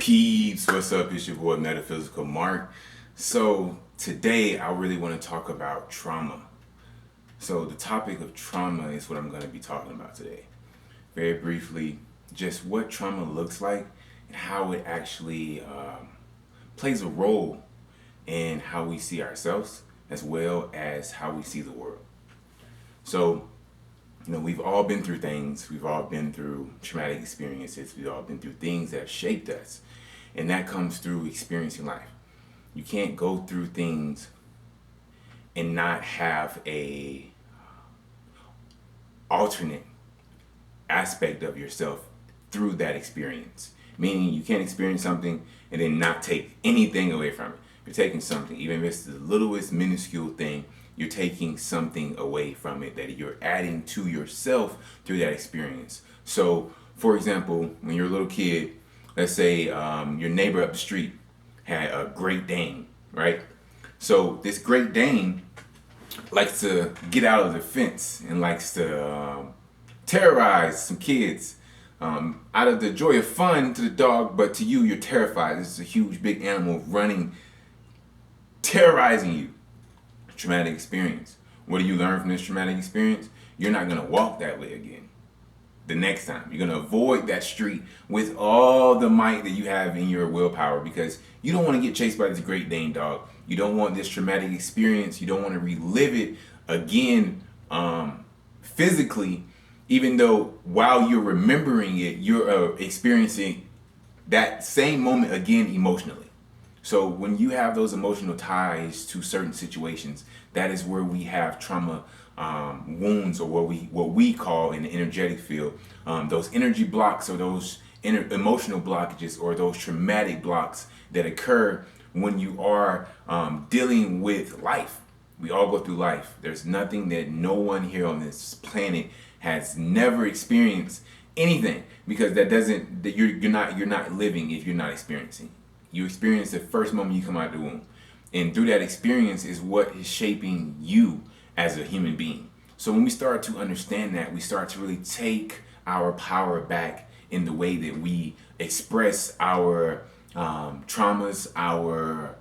Peeps, what's up? It's your boy Metaphysical Mark. So today I really want to talk about trauma. So the topic of trauma is what I'm going to be talking about today. Very briefly, just what trauma looks like and how it actually plays a role in how we see ourselves as well as how we see the world. So we've all been through things. We've all been through traumatic experiences. We've all been through things that have shaped us. And that comes through experiencing life. You can't go through things and not have a alternate aspect of yourself through that experience. Meaning you can't experience something and then not take anything away from it. You're taking something, even if it's the littlest minuscule thing, you're taking something away from it that you're adding to yourself through that experience. So, for example, when you're a little kid, let's say your neighbor up the street had a Great Dane, right? So this Great Dane likes to get out of the fence and likes to terrorize some kids out of the joy of fun to the dog, but to you, you're terrified. This is a huge, big animal running, terrorizing you. Traumatic experience. What do you learn from this traumatic experience? You're not going to walk that way again. The next time, you're going to avoid that street with all the might that you have in your willpower because you don't want to get chased by this Great Dane dog. You don't want this traumatic experience. You don't want to relive it again physically, even though while you're remembering it, you're experiencing that same moment again emotionally. So when you have those emotional ties to certain situations, that is where we have trauma wounds, or what we call in the energetic field, those energy blocks, or those emotional blockages, or those traumatic blocks that occur when you are dealing with life. We all go through life. There's nothing that no one here on this planet has never experienced anything, because you're not living if you're not experiencing. You experience the first moment you come out of the womb. And through that experience is what is shaping you as a human being. So when we start to understand that, we start to really take our power back in the way that we express our traumas, our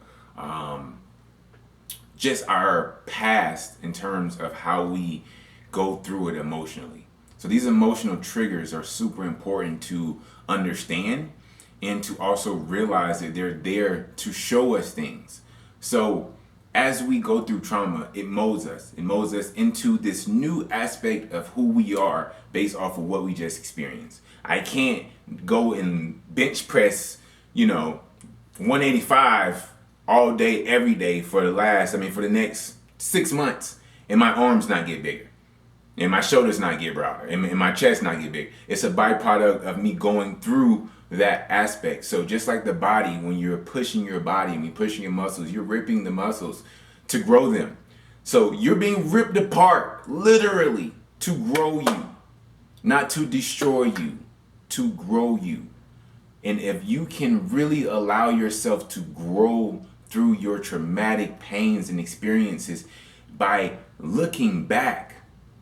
just our past in terms of how we go through it emotionally. So these emotional triggers are super important to understand, and to also realize that they're there to show us things. So as we go through trauma, it molds us. It molds us into this new aspect of who we are based off of what we just experienced. I can't go and bench press, 185 all day, every day for the next 6 months, and my arms not get bigger. And my shoulders not get broader, and my chest not get big. It's a byproduct of me going through that aspect. So just like the body, when you're pushing your body, when you're pushing your muscles, you're ripping the muscles to grow them. So you're being ripped apart, literally, to grow you, not to destroy you, to grow you. And if you can really allow yourself to grow through your traumatic pains and experiences by looking back,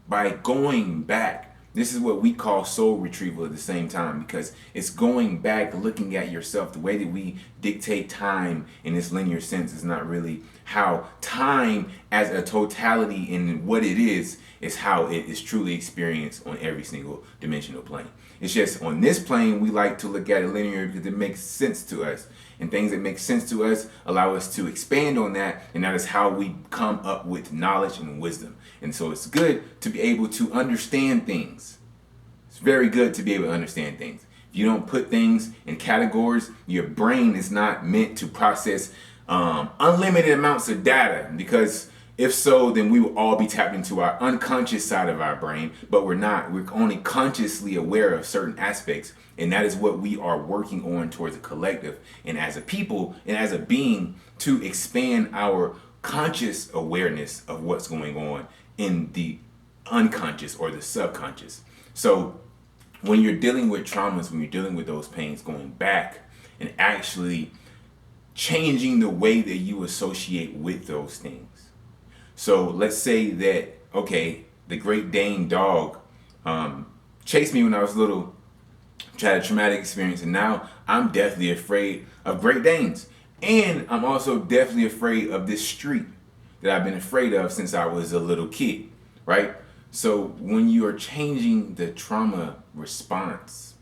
by going back. This is what we call soul retrieval at the same time, because it's going back, looking at yourself. The way that we dictate time in this linear sense is not really how time as a totality in what it is how it is truly experienced on every single dimensional plane. It's just on this plane, we like to look at it linear because it makes sense to us. And things that make sense to us allow us to expand on that, and that is how we come up with knowledge and wisdom. And so it's good to be able to understand things. It's very good to be able to understand things. If you don't put things in categories, your brain is not meant to process unlimited amounts of data, because if so, then we will all be tapped into our unconscious side of our brain, but we're not. We're only consciously aware of certain aspects, and that is what we are working on towards a collective and as a people and as a being, to expand our conscious awareness of what's going on in the unconscious or the subconscious. So when you're dealing with traumas, when you're dealing with those pains, going back and actually changing the way that you associate with those things. So let's say that, okay, the Great Dane dog chased me when I was little, had a traumatic experience, and now I'm deathly afraid of Great Danes. And I'm also deathly afraid of this street that I've been afraid of since I was a little kid, right? So when you are changing the trauma response,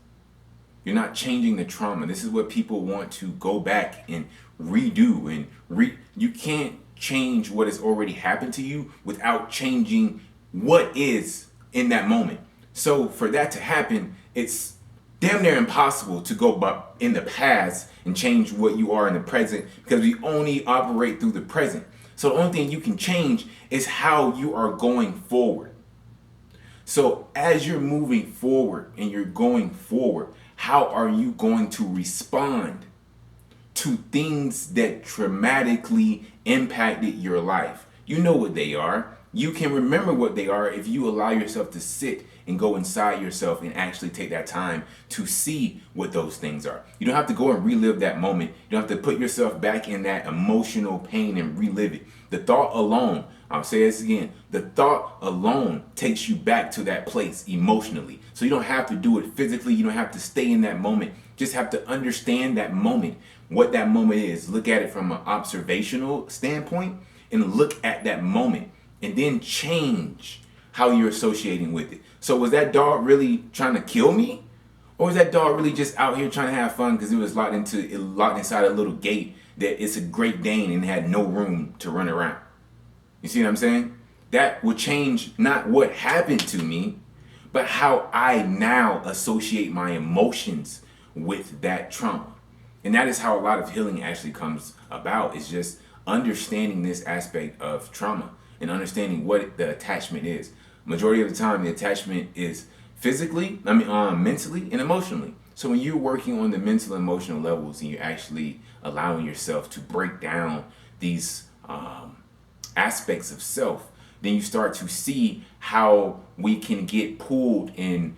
you're not changing the trauma. This is what people want to go back and redo you can't change what has already happened to you without changing what is in that moment. So for that to happen, it's damn near impossible to go in the past and change what you are in the present, because we only operate through the present. So the only thing you can change is how you are going forward. So as you're moving forward and you're going forward, how are you going to respond to things that traumatically impacted your life? You know what they are. You can remember what they are if you allow yourself to sit and go inside yourself and actually take that time to see what those things are. You don't have to go and relive that moment. You don't have to put yourself back in that emotional pain and relive it. The thought alone, I'll say this again, the thought alone takes you back to that place emotionally. So you don't have to do it physically. You don't have to stay in that moment. Just have to understand that moment, what that moment is. Look at it from an observational standpoint and look at that moment and then change how you're associating with it. So was that dog really trying to kill me? Or was that dog really just out here trying to have fun because it was locked inside a little gate that it's a Great Dane and had no room to run around? You see what I'm saying? That will change not what happened to me, but how I now associate my emotions with that trauma. And that is how a lot of healing actually comes about, is just understanding this aspect of trauma and understanding what the attachment is. Majority of the time, the attachment is mentally and emotionally. So when you're working on the mental and emotional levels and you're actually allowing yourself to break down these aspects of self, then you start to see how we can get pulled and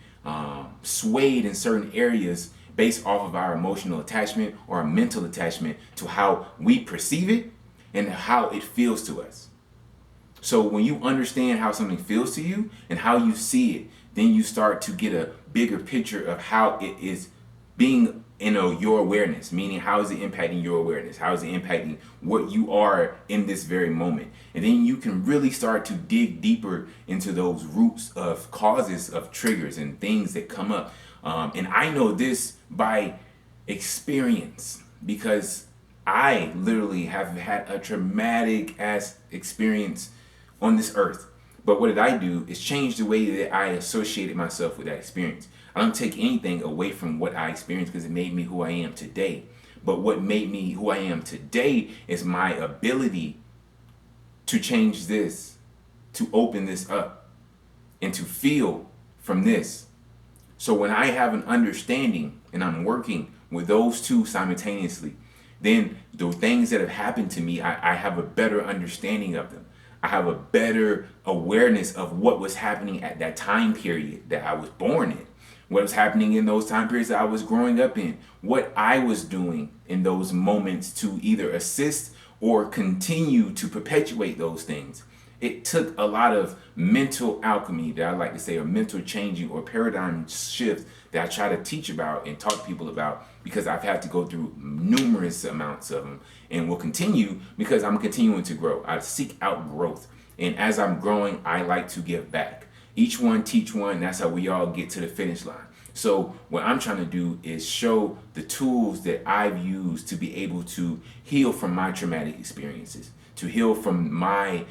swayed in certain areas based off of our emotional attachment or our mental attachment to how we perceive it and how it feels to us. So when you understand how something feels to you and how you see it, then you start to get a bigger picture of how it is being in your awareness, meaning how is it impacting your awareness? How is it impacting what you are in this very moment? And then you can really start to dig deeper into those roots of causes of triggers and things that come up. And I know this by experience, because I literally have had a traumatic ass experience on this earth. But what did I do is change the way that I associated myself with that experience. I don't take anything away from what I experienced because it made me who I am today. But what made me who I am today is my ability to change this, to open this up, and to feel from this. So when I have an understanding and I'm working with those two simultaneously, then the things that have happened to me, I have a better understanding of them. I have a better awareness of what was happening at that time period that I was born in, what was happening in those time periods that I was growing up in, what I was doing in those moments to either assist or continue to perpetuate those things. It took a lot of mental alchemy, that I like to say, or mental changing or paradigm shift that I try to teach about and talk to people about, because I've had to go through numerous amounts of them and will continue because I'm continuing to grow. I seek out growth. And as I'm growing, I like to give back. Each one teach one. That's how we all get to the finish line. So what I'm trying to do is show the tools that I've used to be able to heal from my traumatic experiences, to heal from my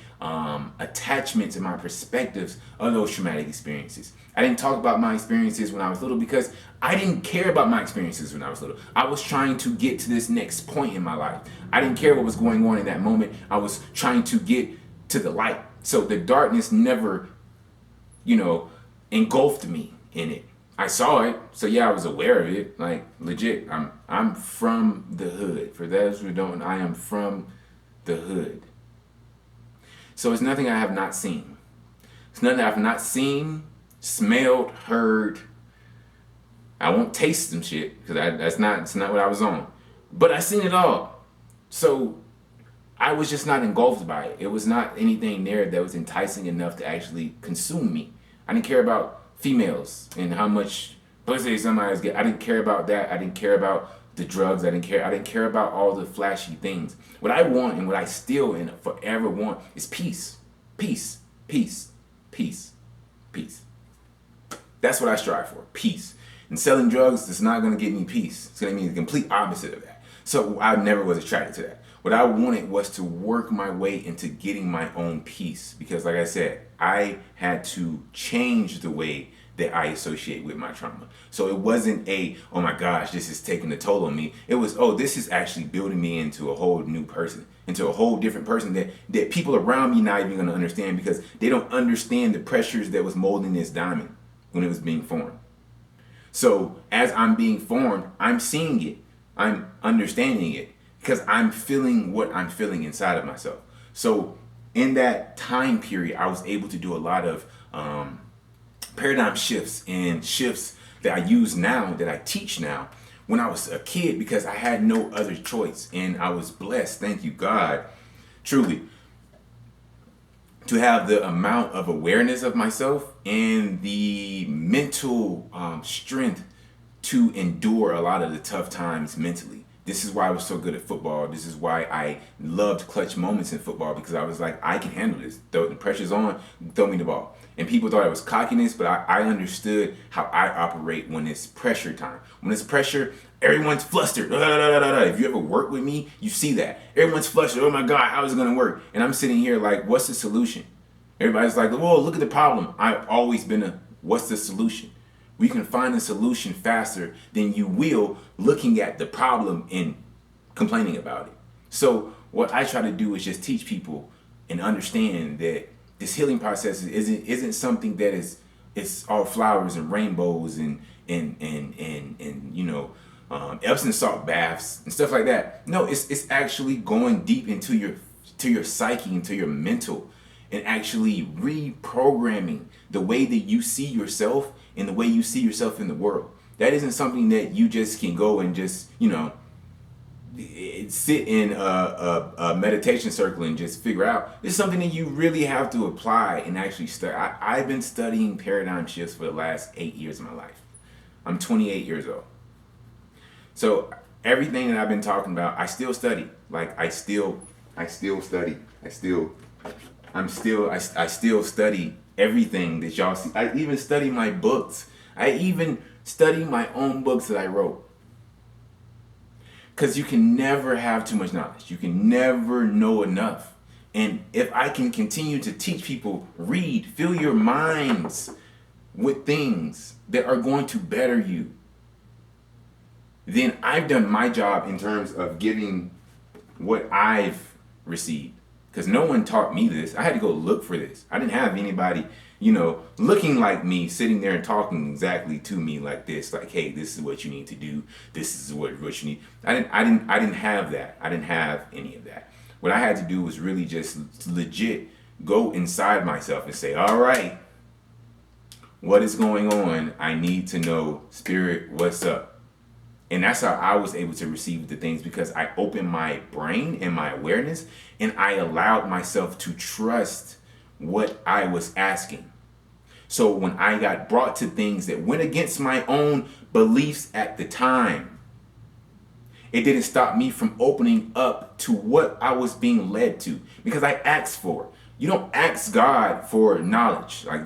attachments and my perspectives of those traumatic experiences. I didn't talk about my experiences when I was little because I didn't care about my experiences when I was little. I was trying to get to this next point in my life. I didn't care what was going on in that moment. I was trying to get to the light. So the darkness never, engulfed me in it. I saw it, so yeah, I was aware of it. Like legit, I'm from the hood. For those who don't, I am from the hood. So it's nothing I have not seen. It's nothing I have not seen, smelled, heard. I won't taste some shit because it's not what I was on. But I seen it all. So I was just not engulfed by it. It was not anything there that was enticing enough to actually consume me. I didn't care about females and how much Pussy, somebody's get. I didn't care about that. I didn't care about the drugs. I didn't care. I didn't care about all the flashy things. What I want and what I still and forever want is peace. Peace. Peace. Peace. Peace. That's what I strive for. Peace. And selling drugs is not going to get me peace. It's going to be the complete opposite of that. So I never was attracted to that. What I wanted was to work my way into getting my own peace. Because like I said, I had to change the way that I associate with my trauma. So it wasn't oh my gosh, this is taking a toll on me. It was, this is actually building me into a whole new person, into a whole different person that people around me not even gonna understand, because they don't understand the pressures that was molding this diamond when it was being formed. So as I'm being formed, I'm seeing it, I'm understanding it, because I'm feeling what I'm feeling inside of myself. So in that time period, I was able to do a lot of paradigm shifts and shifts that I use now, that I teach now, when I was a kid, because I had no other choice. And I was blessed, thank you God, truly, to have the amount of awareness of myself and the mental strength to endure a lot of the tough times mentally. This is why I was so good at football. This is why I loved clutch moments in football, because I was like, I can handle this. The pressure's on, throw me the ball. And people thought it was cockiness, but I understood how I operate when it's pressure time. When it's pressure, everyone's flustered. If you ever work with me, you see that. Everyone's flustered. Oh my God, how is it going to work? And I'm sitting here like, what's the solution? Everybody's like, whoa, look at the problem. I've always been what's the solution? We can find a solution faster than you will looking at the problem and complaining about it. So what I try to do is just teach people and understand that this healing process isn't something that it's all flowers and rainbows and Epsom salt baths and stuff like that. No, it's actually going deep into your psyche, into your mental, and actually reprogramming the way that you see yourself and the way you see yourself in the world. That isn't something that you just can go and just, sit in a meditation circle and just figure out. It's something that you really have to apply and actually study. I've been studying paradigm shifts for the last 8 years of my life. I'm 28 years old. So everything that I've been talking about, I still study. Like I still study. I still study everything that y'all see. I even study my books. I even study my own books that I wrote. Because you can never have too much knowledge. You can never know enough. And if I can continue to teach people, read, fill your minds with things that are going to better you, then I've done my job in terms of giving what I've received. Because no one taught me this. I had to go look for this. I didn't have anybody, looking like me, sitting there and talking exactly to me like this. Like, hey, this is what you need to do. This is what you need. I didn't have that. I didn't have any of that. What I had to do was really just legit go inside myself and say, all right, what is going on? I need to know, Spirit, what's up? And that's how I was able to receive the things, because I opened my brain and my awareness, and I allowed myself to trust what I was asking. So when I got brought to things that went against my own beliefs at the time, it didn't stop me from opening up to what I was being led to, because I asked for it. You don't ask God for knowledge. Like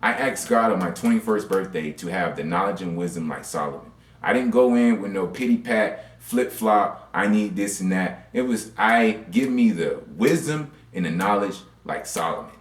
I asked God on my 21st birthday to have the knowledge and wisdom like Solomon. I didn't go in with no pity pat, flip flop, I need this and that. It was, give me the wisdom and the knowledge like Solomon,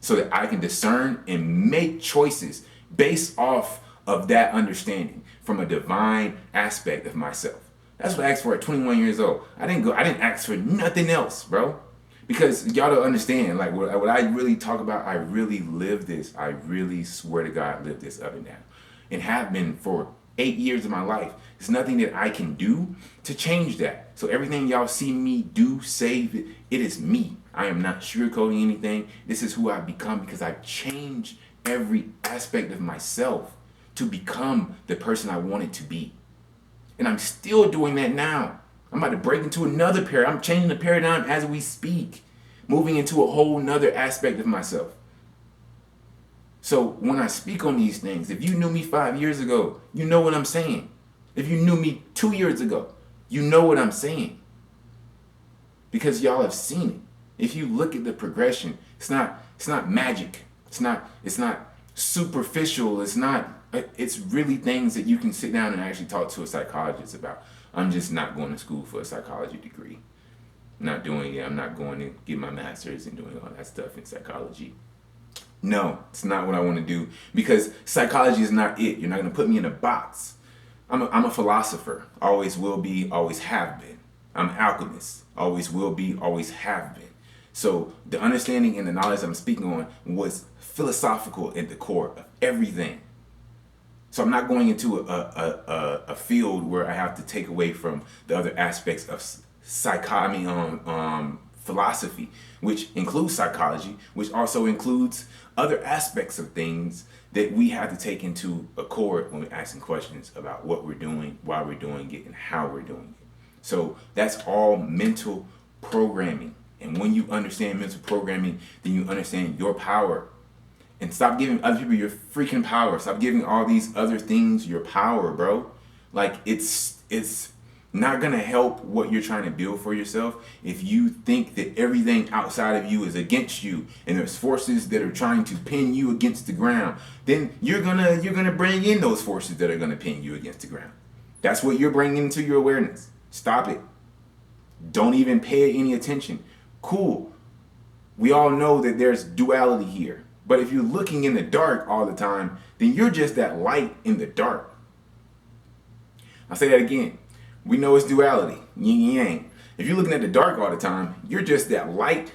so that I can discern and make choices based off of that understanding from a divine aspect of myself. That's what I asked for at 21 years old. I didn't ask for nothing else, bro. Because y'all don't understand, like what I really talk about, I really live this. I really swear to God, live this up and down. And have been for 8 years of my life. There's nothing that I can do to change that. So everything y'all see me do, say, it is me. I am not sugarcoating anything. This is who I've become, because I've changed every aspect of myself to become the person I wanted to be. And I'm still doing that now. I'm about to break into another paradigm. I'm changing the paradigm as we speak, moving into a whole nother aspect of myself. So when I speak on these things, if you knew me 5 years ago, you know what I'm saying. If you knew me 2 years ago, you know what I'm saying. Because y'all have seen it. If you look at the progression, it's not magic. It's not superficial. It's really things that you can sit down and actually talk to a psychologist about. I'm just not going to school for a psychology degree. I'm not doing it. I'm not going to get my master's and doing all that stuff in psychology. No, it's not what I want to do, because psychology is not it. You're not going to put me in a box. I'm a philosopher. Always will be, always have been. I'm an alchemist. Always will be, always have been. So the understanding and the knowledge I'm speaking on was philosophical at the core of everything. So I'm not going into a field where I have to take away from the other aspects of philosophy, which includes psychology, which also includes other aspects of things that we have to take into accord when we're asking questions about what we're doing, why we're doing it, and how we're doing it. So that's all mental programming. And when you understand mental programming, then you understand your power. And stop giving other people your freaking power. Stop giving all these other things your power, bro. Like, it's not gonna help what you're trying to build for yourself if you think that everything outside of you is against you and there's forces that are trying to pin you against the ground. Then you're gonna bring in those forces that are gonna pin you against the ground. That's what you're bringing into your awareness. Stop it. Don't even pay any attention. Cool. We all know that there's duality here. But if you're looking in the dark all the time, then you're just that light in the dark. I'll say that again. We know it's duality, yin and yang. If you're looking at the dark all the time, you're just that light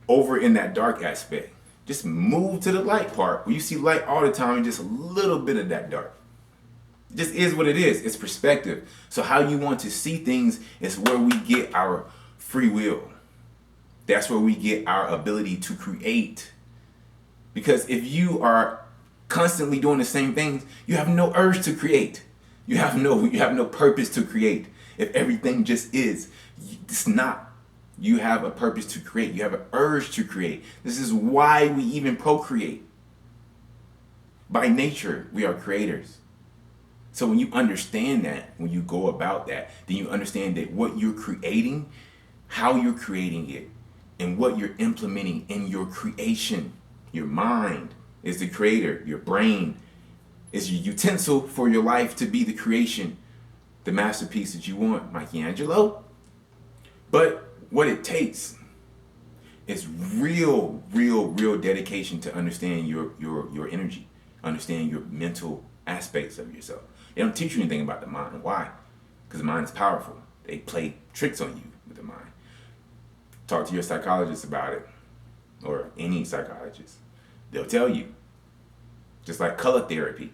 over in that dark aspect. Just move to the light part where you see light all the time and just a little bit of that dark. It just is what it is. It's perspective. So how you want to see things is where we get our free will. That's where we get our ability to create. Because if you are constantly doing the same things, you have no urge to create. You have no purpose to create. If everything just is, it's not. You have a purpose to create. You have an urge to create. This is why we even procreate. By nature, we are creators. So when you understand that, when you go about that, then you understand that what you're creating, how you're creating it, and what you're implementing in your creation. Your mind is the creator. Your brain is your utensil for your life to be the creation, the masterpiece that you want, Michelangelo. But what it takes is real dedication to understand your energy, understand your mental aspects of yourself. They don't teach you anything about the mind. Why? Because the mind is powerful. They play tricks on you with the mind. Talk to your psychologist about it, or any psychologist. They'll tell you. Just like color therapy.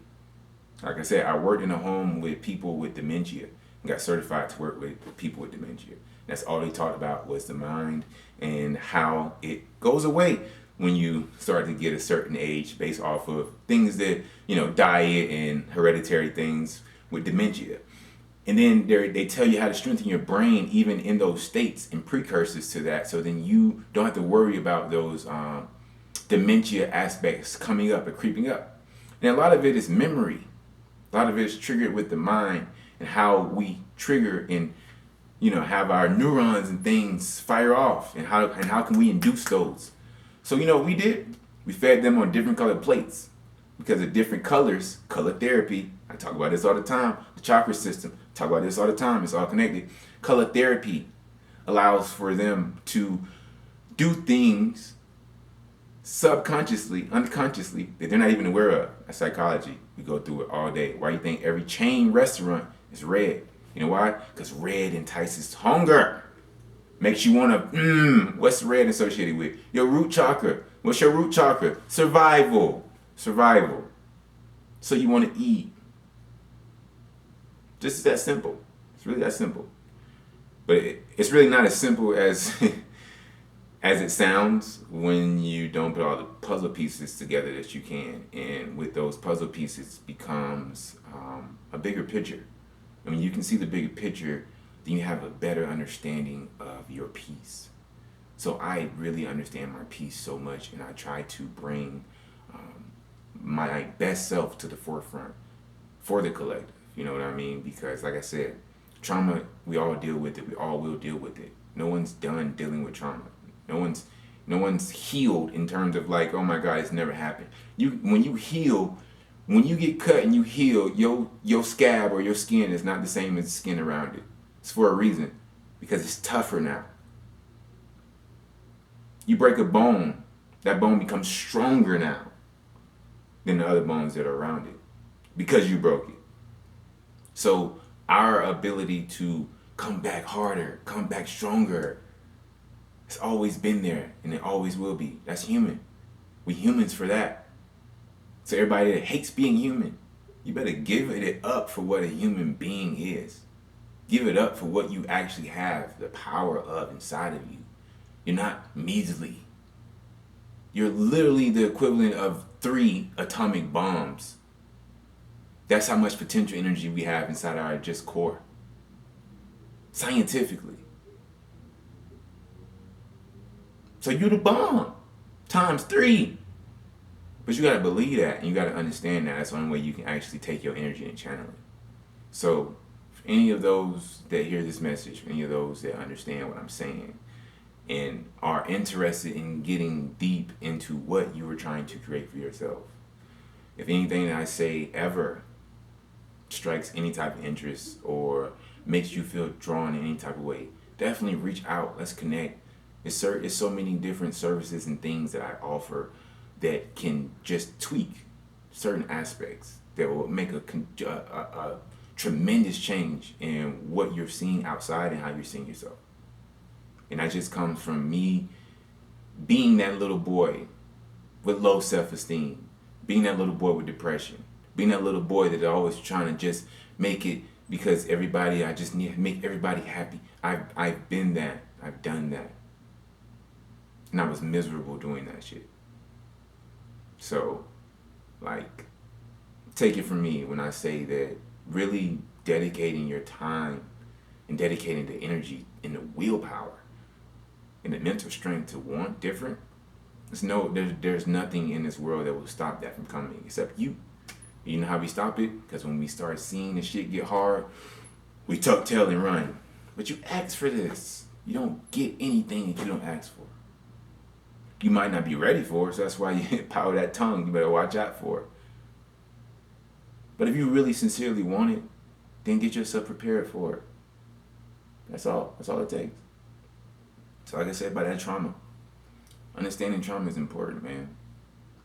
Like I said, I worked in a home with people with dementia and got certified to work with people with dementia. That's all they talked about was the mind and how it goes away when you start to get a certain age based off of things that, diet and hereditary things with dementia. And then they tell you how to strengthen your brain even in those states and precursors to that, so then you don't have to worry about those dementia aspects coming up or creeping up. And a lot of it is memory. A lot of it is triggered with the mind and how we trigger and have our neurons and things fire off, and how can we induce those. So what we did? We fed them on different colored plates because of different colors. Color therapy. I talk about this all the time. The chakra system. I talk about this all the time. It's all connected. Color therapy allows for them to do things subconsciously, unconsciously, that they're not even aware of. That's psychology. We go through it all day. Why do you think every chain restaurant is red? You know why? Because red entices hunger. Makes you want to, what's red associated with? Your root chakra. What's your root chakra? Survival. So you want to eat. Just that simple. It's really that simple. But it's really not as simple as as it sounds when you don't put all the puzzle pieces together that you can. And with those puzzle pieces becomes a bigger picture. I mean, you can see the bigger picture, then you have a better understanding of your peace. So I really understand my peace so much, and I try to bring my best self to the forefront for the collective. You know what I mean? Because like I said, trauma, we all deal with it. We all will deal with it. No one's done dealing with trauma. No one's healed in terms of like, oh my God, it's never happened. When you heal, when you get cut and you heal, your scab or your skin is not the same as the skin around it. It's for a reason, because it's tougher now. You break a bone, that bone becomes stronger now than the other bones that are around it because you broke it. So our ability to come back harder, come back stronger, it's always been there and it always will be. That's human. We humans for that. So everybody that hates being human, you better give it up for what a human being is. Give it up for what you actually have the power of inside of you. You're not measly. You're literally the equivalent of 3 atomic bombs. That's how much potential energy we have inside our just core. Scientifically. So you're the bomb times 3. But you gotta believe that and you gotta understand that. That's the only way you can actually take your energy and channel it. So for any of those that hear this message, for any of those that understand what I'm saying and are interested in getting deep into what you were trying to create for yourself, if anything that I say ever strikes any type of interest or makes you feel drawn in any type of way, definitely reach out. Let's connect. It's so many different services and things that I offer that can just tweak certain aspects that will make a tremendous change in what you're seeing outside and how you're seeing yourself. And that just comes from me being that little boy with low self-esteem, being that little boy with depression, being that little boy that's always trying to just make it because I just need to make everybody happy. I've been that. I've done that. And I was miserable doing that shit. So, like, take it from me when I say that really dedicating your time and dedicating the energy and the willpower and the mental strength to want different, there's nothing in this world that will stop that from coming except you. You know how we stop it? Because when we start seeing the shit get hard, we tuck tail and run. But you ask for this. You don't get anything that you don't ask for. You might not be ready for it, so that's why you power that tongue. You better watch out for it. But if you really sincerely want it, then get yourself prepared for it. That's all. That's all it takes. So like I said about that trauma, understanding trauma is important, man.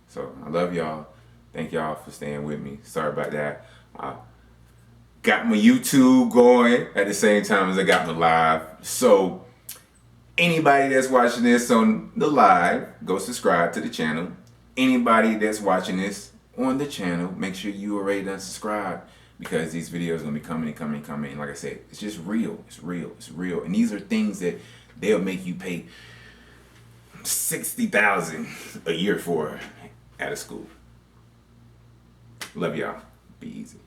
So I love y'all. Thank y'all for staying with me. Sorry about that. I got my YouTube going at the same time as I got my live. So anybody that's watching this on the live, go subscribe to the channel. Anybody that's watching this on the channel, make sure you are ready to subscribe because these videos are going to be coming. And like I said, it's just real. It's real. And these are things that they'll make you pay $60,000 a year for at a school. Love y'all. Be easy.